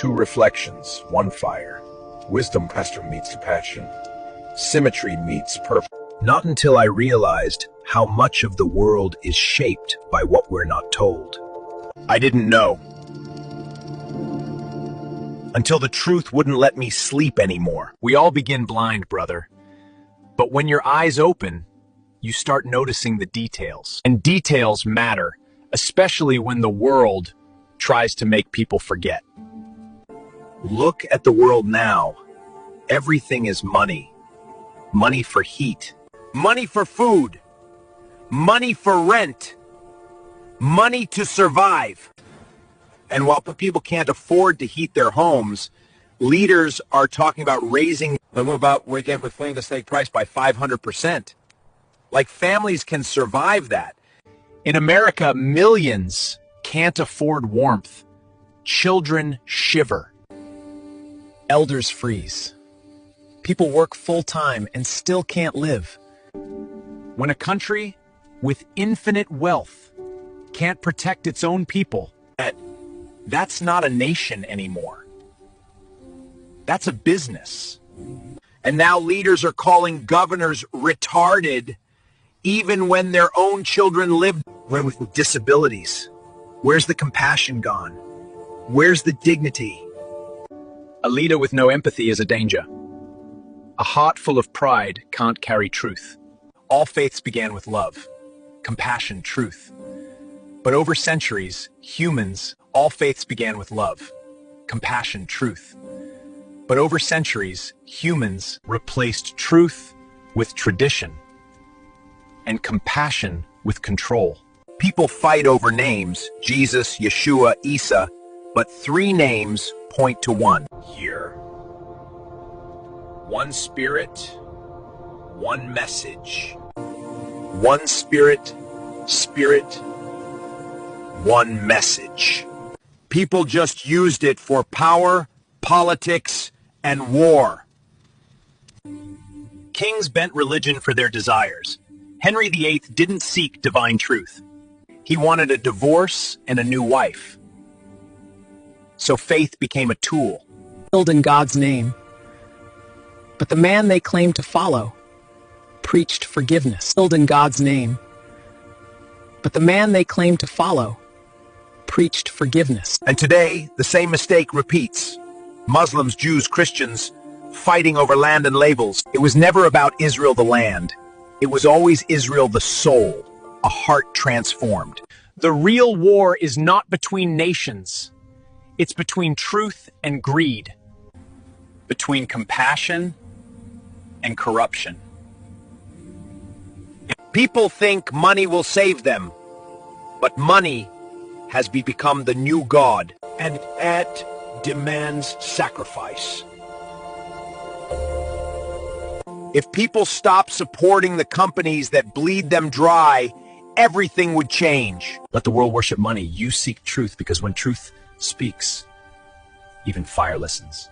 Two reflections, one fire. Wisdom meets compassion. Symmetry meets purpose. Not until I realized how much of the world is shaped by what we're not told. I didn't know. Until the truth wouldn't let me sleep anymore. We all begin blind, brother. But when your eyes open, you start noticing the details. And details matter, especially when the world tries to make people forget. Look at the world now. Everything is money. Money for heat. Money for food. Money for rent. Money to survive. And while people can't afford to heat their homes, leaders are talking about raising the steak price by 500%. Like families can survive that. In America, millions can't afford warmth. Children shiver. Elders freeze. People work full-time and still can't live. When a country with infinite wealth can't protect its own people, that's not a nation anymore. That's a business. And now leaders are calling governors retarded even when their own children live with disabilities. Where's the compassion gone? Where's the dignity? A leader with no empathy is a danger. A heart full of pride can't carry truth. All faiths began with love, compassion, truth. But over centuries, all faiths began with love, compassion, truth. But over centuries, humans replaced truth with tradition and compassion with control. People fight over names, Jesus, Yeshua, Isa, but three names point to one. Here. One spirit, one message. One spirit, one message. People just used it for power, politics, and war. Kings bent religion for their desires. Henry VIII didn't seek divine truth. He wanted a divorce and a new wife. So faith became a tool. Killed in God's name. But the man they claimed to follow preached forgiveness. Killed in God's name. But the man they claimed to follow preached forgiveness. And today, the same mistake repeats. Muslims, Jews, Christians, fighting over land and labels. It was never about Israel the land. It was always Israel the soul, a heart transformed. The real war is not between nations. It's between truth and greed. Between compassion and corruption. People think money will save them, but money has become the new god, and it demands sacrifice. If people stop supporting the companies that bleed them dry, everything would change. Let the world worship money. You seek truth, because when truth speaks, even fire listens.